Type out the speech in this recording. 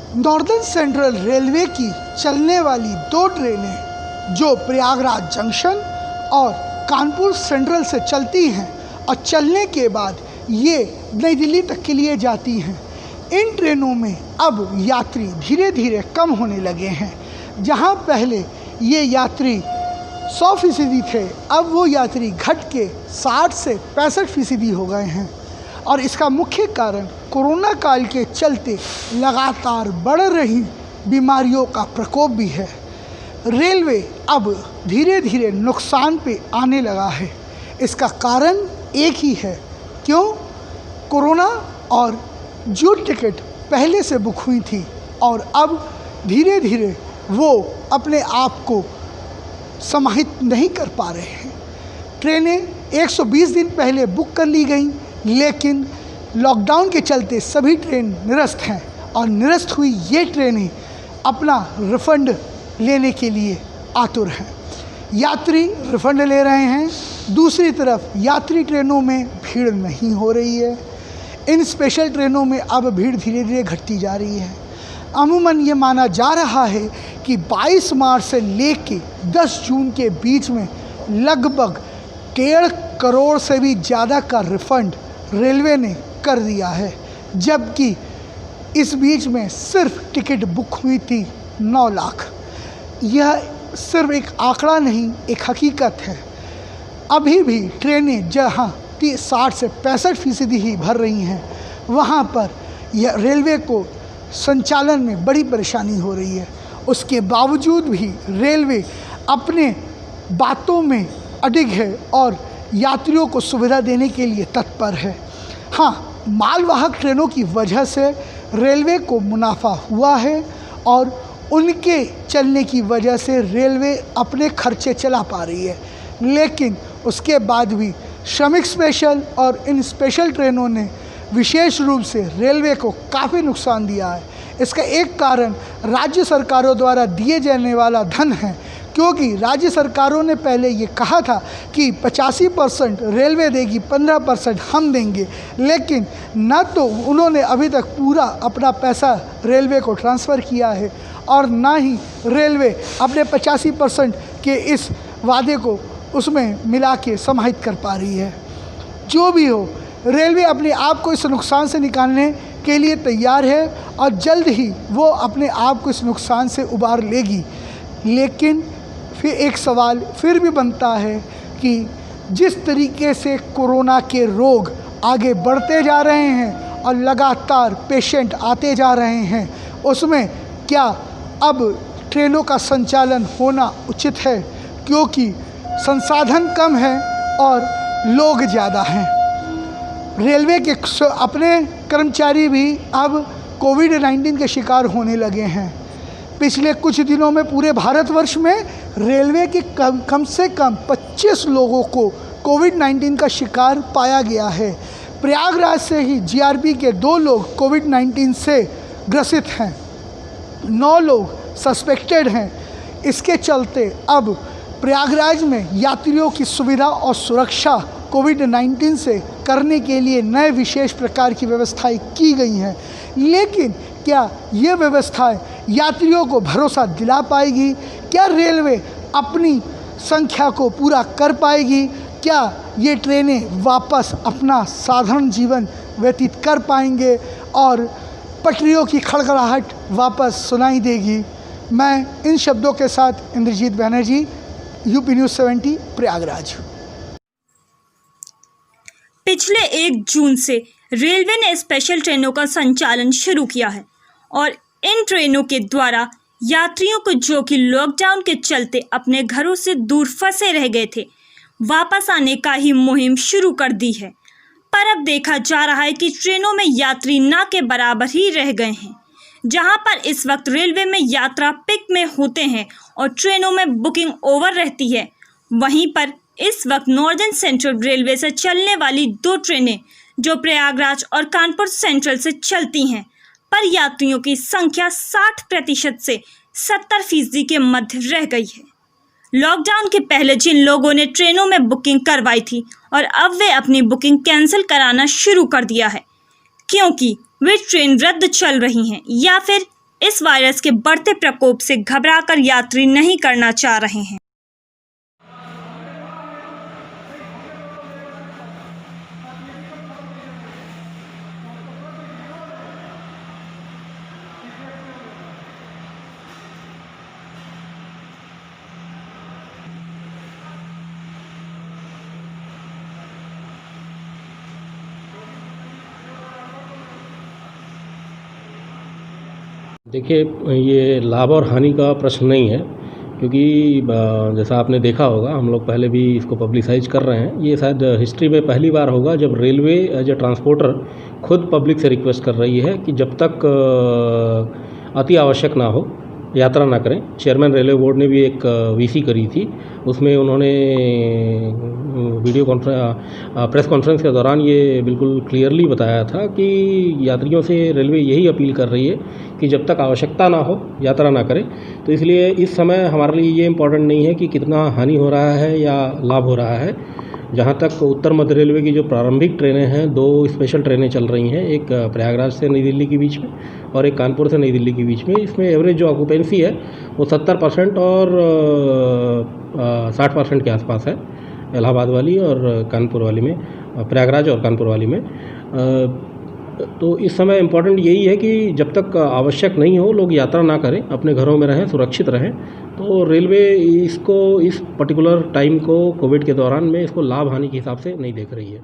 Northern central railway की चलने वाली 2 ट्रेनें जो प्रयागराज जंक्शन और कानपुर सेंट्रल से चलती हैं और चलने के बाद ये नई दिल्ली तक के लिए जाती हैं। इन ट्रेनों में अब यात्री धीरे धीरे कम होने लगे हैं। जहां पहले ये यात्री 100% थे, अब वो यात्री घट के 60 से 65% हो गए हैं। और इसका मुख्य कारण कोरोना काल के चलते लगातार बढ़ रही बीमारियों का प्रकोप भी है। रेलवे अब धीरे धीरे नुकसान पे आने लगा है। इसका कारण एक ही है, क्यों? कोरोना। और जो टिकट पहले से बुक हुई थी और अब धीरे धीरे वो अपने आप को समाहित नहीं कर पा रहे हैं। ट्रेनें 120 दिन पहले बुक कर ली गई, लेकिन लॉकडाउन के चलते सभी ट्रेन निरस्त हैं और निरस्त हुई ये ट्रेनें अपना रिफ़ंड लेने के लिए आतुर हैं। यात्री रिफ़ंड ले रहे हैं, दूसरी तरफ यात्री ट्रेनों में भीड़ नहीं हो रही है। इन स्पेशल ट्रेनों में अब भीड़ धीरे धीरे घटती जा रही है। अमूमन ये माना जा रहा है कि 22 मार्च से लेके 10 जून के बीच में लगभग 1.5 करोड़ से भी ज़्यादा का रिफ़ंड रेलवे ने कर दिया है, जबकि इस बीच में सिर्फ टिकट बुक हुई थी 9 लाख। यह सिर्फ एक आंकड़ा नहीं, एक हकीकत है। अभी भी ट्रेनें जहां 60 से 65% ही भर रही हैं, वहां पर यह रेलवे को संचालन में बड़ी परेशानी हो रही है। उसके बावजूद भी रेलवे अपने बातों में अडिग है और यात्रियों को सुविधा देने के लिए तत्पर है। हाँ, मालवाहक ट्रेनों की वजह से रेलवे को मुनाफा हुआ है और उनके चलने की वजह से रेलवे अपने खर्चे चला पा रही है, लेकिन उसके बाद भी श्रमिक स्पेशल और इन स्पेशल ट्रेनों ने विशेष रूप से रेलवे को काफ़ी नुकसान दिया है। इसका एक कारण राज्य सरकारों द्वारा दिए जाने वाला धन है, क्योंकि राज्य सरकारों ने पहले ये कहा था कि 85% रेलवे देगी, 15% हम देंगे, लेकिन न तो उन्होंने अभी तक पूरा अपना पैसा रेलवे को ट्रांसफ़र किया है और ना ही रेलवे अपने 85% के इस वादे को उसमें मिला के समाहित कर पा रही है। जो भी हो, रेलवे अपने आप को इस नुकसान से निकालने के लिए तैयार है और जल्द ही वो अपने आप को इस नुकसान से उबार लेगी। लेकिन फिर एक सवाल फिर भी बनता है कि जिस तरीके से कोरोना के रोग आगे बढ़ते जा रहे हैं और लगातार पेशेंट आते जा रहे हैं, उसमें क्या अब ट्रेनों का संचालन होना उचित है? क्योंकि संसाधन कम है और लोग ज़्यादा हैं। रेलवे के अपने कर्मचारी भी अब कोविड-19 के शिकार होने लगे हैं। पिछले कुछ दिनों में पूरे भारतवर्ष में रेलवे के कम से कम 25 लोगों को कोविड-19 का शिकार पाया गया है। प्रयागराज से ही जीआरपी के 2 लोग कोविड-19 से ग्रसित हैं, 9 लोग सस्पेक्टेड हैं। इसके चलते अब प्रयागराज में यात्रियों की सुविधा और सुरक्षा कोविड-19 से करने के लिए नए विशेष प्रकार की व्यवस्थाएं की गई हैं। लेकिन क्या ये व्यवस्थाएं यात्रियों को भरोसा दिला पाएगी? क्या रेलवे अपनी संख्या को पूरा कर पाएगी? क्या ये ट्रेनें वापस अपना साधारण जीवन व्यतीत कर पाएंगे और पटरियों की खड़खड़ाहट वापस सुनाई देगी? मैं इन शब्दों के साथ इंद्रजीत बैनर्जी, यूपी न्यूज़ 70 प्रयागराज। पिछले 1 जून से रेलवे ने स्पेशल ट्रेनों का संचालन शुरू किया है और इन ट्रेनों के द्वारा यात्रियों को जो कि लॉकडाउन के चलते अपने घरों से दूर फंसे रह गए थे, वापस आने का ही मुहिम शुरू कर दी है। पर अब देखा जा रहा है कि ट्रेनों में यात्री ना के बराबर ही रह गए हैं। जहां पर इस वक्त रेलवे में यात्रा पिक में होते हैं और ट्रेनों में बुकिंग ओवर रहती है, वहीं पर इस वक्त नॉर्दर्न सेंट्रल रेलवे से चलने वाली 2 ट्रेनें जो प्रयागराज और कानपुर सेंट्रल से चलती हैं, पर यात्रियों की संख्या 60% से 70% के मध्य रह गई है। लॉकडाउन के पहले जिन लोगों ने ट्रेनों में बुकिंग करवाई थी और अब वे अपनी बुकिंग कैंसिल कराना शुरू कर दिया है, क्योंकि वे ट्रेन रद्द चल रही हैं या फिर इस वायरस के बढ़ते प्रकोप से घबराकर यात्री नहीं करना चाह रहे हैं। देखिए, ये लाभ और हानि का प्रश्न नहीं है, क्योंकि जैसा आपने देखा होगा, हम लोग पहले भी इसको पब्लिसाइज कर रहे हैं। ये शायद हिस्ट्री में पहली बार होगा जब रेलवे एज ए ट्रांसपोर्टर खुद पब्लिक से रिक्वेस्ट कर रही है कि जब तक अति आवश्यक ना हो यात्रा ना करें। चेयरमैन रेलवे बोर्ड ने भी एक वीसी करी थी, उसमें उन्होंने प्रेस कॉन्फ्रेंस के दौरान ये बिल्कुल क्लियरली बताया था कि यात्रियों से रेलवे यही अपील कर रही है कि जब तक आवश्यकता ना हो यात्रा ना करें। तो इसलिए इस समय हमारे लिए ये इम्पोर्टेंट नहीं है कि कितना हानि हो रहा है या लाभ हो रहा है। जहाँ तक उत्तर मध्य रेलवे की जो प्रारंभिक ट्रेनें हैं, 2 स्पेशल ट्रेनें चल रही हैं, एक प्रयागराज से नई दिल्ली के बीच में और एक कानपुर से नई दिल्ली के बीच में। इसमें एवरेज जो ऑक्यूपेंसी है वो 70% और 60% के आसपास है, इलाहाबाद वाली और कानपुर वाली में, प्रयागराज और कानपुर वाली में। तो इस समय इम्पॉर्टेंट यही है कि जब तक आवश्यक नहीं हो लोग यात्रा ना करें, अपने घरों में रहें, सुरक्षित रहें। तो रेलवे इसको, इस पर्टिकुलर टाइम को, कोविड के दौरान में इसको लाभ हानि के हिसाब से नहीं देख रही है।